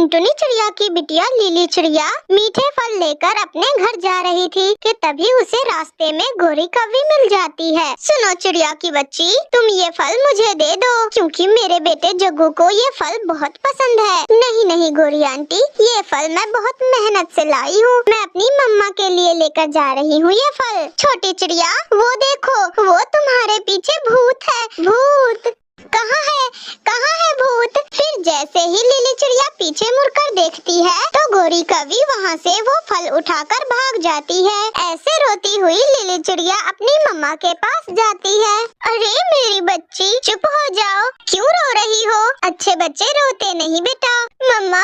टुनटुनी चिड़िया की बिटिया लीली चिड़िया मीठे फल लेकर अपने घर जा रही थी कि तभी उसे रास्ते में गोरी कौवी मिल जाती है। सुनो चिड़िया की बच्ची, तुम ये फल मुझे दे दो क्योंकि मेरे बेटे जग्गू को ये फल बहुत पसंद है। नहीं नहीं गोरी आंटी, ये फल मैं बहुत मेहनत से लाई हूँ। मैं अपनी मम्मा के लिए लेकर जा रही हूँ ये फल। छोटी चिड़िया, वो देखो, वो तुम्हारे पीछे भूत है। भूत कहाँ है भूत? फिर जैसे ही लिली चिड़िया पीछे मुड़कर देखती है तो गोरी कौवी वहाँ से वो फल उठाकर भाग जाती है। ऐसे रोती हुई लिली चिड़िया अपनी मम्मा के पास जाती है। अरे मेरी बच्ची, चुप हो जाओ, क्यों रो रही हो? अच्छे बच्चे रोते नहीं बेटा। मम्मा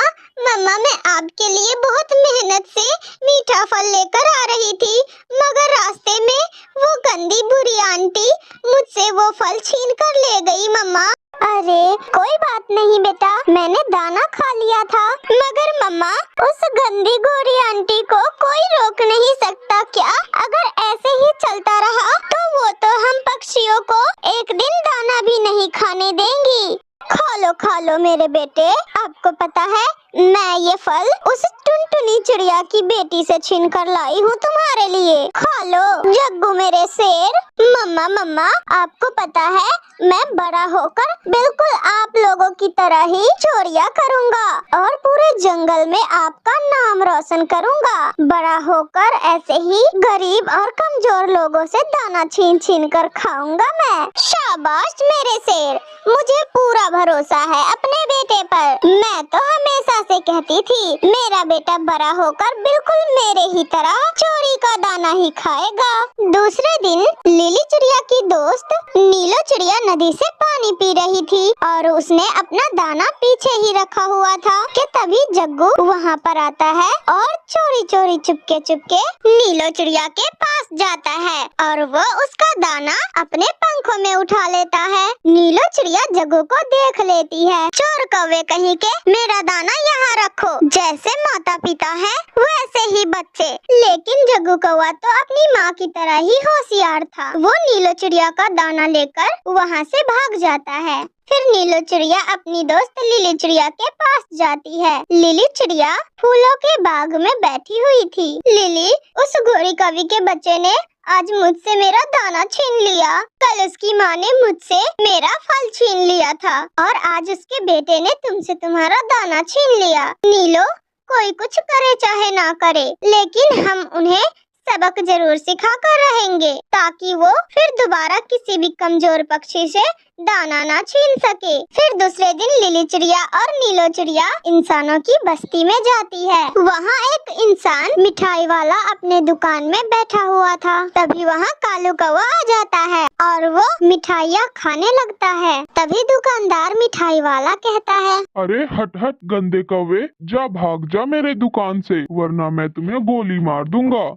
मैं आपके लिए बहुत मेहनत से मीठा फल लेकर आ रही थी, मगर रास्ते में वो गंदी बुरी आंटी मुझसे वो फल छीन कर ले गई मम्मा। अरे कोई बात नहीं बेटा, मैंने दाना खा लिया था। मगर मम्मा, उस गंदी गोरी आंटी को कोई रोक नहीं सकता क्या? अगर ऐसे ही चलता रहा तो वो तो हम पक्षियों को एक दिन दाना भी नहीं खाने देंगी। खा लो मेरे बेटे, आपको पता है मैं ये फल उस टुनटुनी चिड़िया की बेटी से छीन कर लाई हूँ तुम्हारे लिए। खा लो जग्गू मेरे शेर। मम्मा आपको पता है मैं बड़ा होकर बिल्कुल आप लोगों की तरह ही चोरियां करूँगा और पूरे जंगल में आपका नाम रोशन करूँगा। बड़ा होकर ऐसे ही गरीब और कमजोर लोगों से दाना छीन कर खाऊंगा मैं। शाबाश मेरे शेर, मुझे पूरा भरोसा है अपने बेटे पर। मैं तो हमेशा से कहती थी मेरा बेटा बड़ा होकर बिल्कुल मेरे ही तरह चोरी का दाना ही खाएगा। दूसरे दिन लिली चिड़िया की दोस्त नीलो चिड़िया नदी से पानी पी रही थी और उसने अपना दाना पीछे ही रखा हुआ था कि तभी जग्गू वहाँ पर आता है और चोरी चुपके नीलो चिड़िया के पास जाता है और वो उसका दाना अपने पंखों में उठा लेता है। नीलो चिड़िया जग्गू को देख लेती है। चोर कौवे कहीं के, मेरा दाना यहाँ रखो। जैसे माता पिता है वैसे ही बच्चे। लेकिन जग्गू कौवा तो अपनी माँ की तरह ही होशियार था। वो नीलो चिड़िया का दाना लेकर वहाँ से भाग जाता है। फिर नीलो चिड़िया अपनी दोस्त लिली चिड़िया के पास जाती है। लिली चिड़िया फूलों के बाग में बैठी हुई थी। लिली, उस गोरी कौवी के बच्चे ने आज मुझसे मेरा दाना छीन लिया। कल उसकी माँ ने मुझसे मेरा फल छीन लिया था और आज उसके बेटे ने तुमसे तुम्हारा दाना छीन लिया। नीलो, कोई कुछ करे चाहे ना करे, लेकिन हम उन्हें सबक जरूर सिखा कर रहेंगे ताकि वो फिर दोबारा किसी भी कमजोर पक्षी से दाना ना छीन सके। फिर दूसरे दिन लिली चिड़िया और नीलो चिड़िया इंसानों की बस्ती में जाती है। वहाँ एक इंसान मिठाई वाला अपने दुकान में बैठा हुआ था। तभी वहाँ कालू कौवा आ जाता है और वो मिठाइयाँ खाने लगता है। तभी दुकानदार मिठाई वाला कहता है, अरे हट गंदे कौवे, जा भाग जा मेरे दुकान से, वरना मैं तुम्हें गोली मार दूंगा।